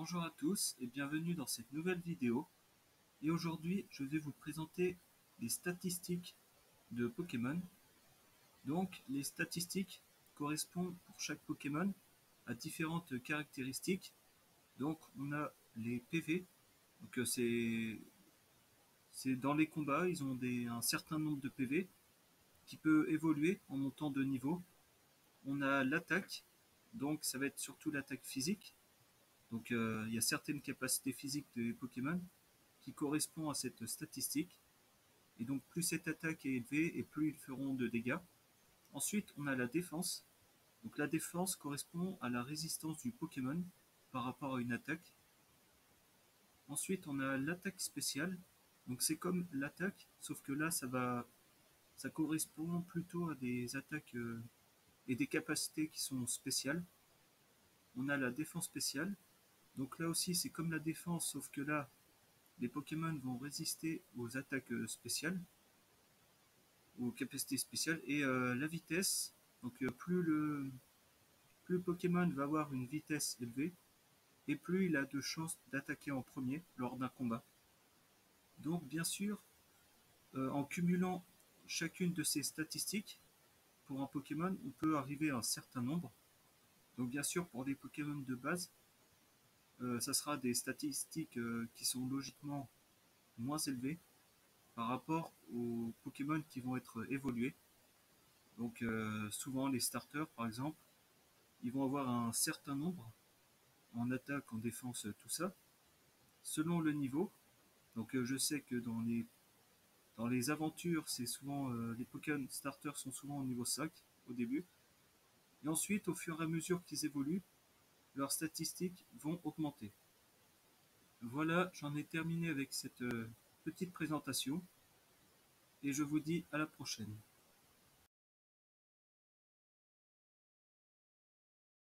Bonjour à tous et bienvenue dans cette nouvelle vidéo. Et aujourd'hui, je vais vous présenter les statistiques de Pokémon. Donc, les statistiques correspondent pour chaque Pokémon à différentes caractéristiques. Donc, on a les PV. Donc, c'est dans les combats, ils ont un certain nombre de PV qui peut évoluer en montant de niveau. On a l'attaque. Donc, ça va être surtout l'attaque physique. Donc il y a certaines capacités physiques des Pokémon qui correspondent à cette statistique. Et donc plus cette attaque est élevée et plus ils feront de dégâts. Ensuite on a la défense. Donc la défense correspond à la résistance du Pokémon par rapport à une attaque. Ensuite on a l'attaque spéciale. Donc c'est comme l'attaque, sauf que là ça correspond plutôt à des attaques et des capacités qui sont spéciales. On a la défense spéciale. Donc là aussi c'est comme la défense, sauf que là les Pokémon vont résister aux attaques spéciales, aux capacités spéciales, et la vitesse. Donc plus le Pokémon va avoir une vitesse élevée, et plus il a de chances d'attaquer en premier lors d'un combat. Donc bien sûr, en cumulant chacune de ces statistiques, pour un Pokémon, on peut arriver à un certain nombre. Donc bien sûr, pour les Pokémon de base, ça sera des statistiques qui sont logiquement moins élevées par rapport aux Pokémon qui vont être évolués. Donc souvent les starters par exemple, ils vont avoir un certain nombre en attaque, en défense, tout ça, selon le niveau. Donc je sais que dans les aventures, c'est souvent les Pokémon starters sont souvent au niveau 5 au début. Et ensuite, au fur et à mesure qu'ils évoluent, leurs statistiques vont augmenter. Voilà, j'en ai terminé avec cette petite présentation et je vous dis à la prochaine.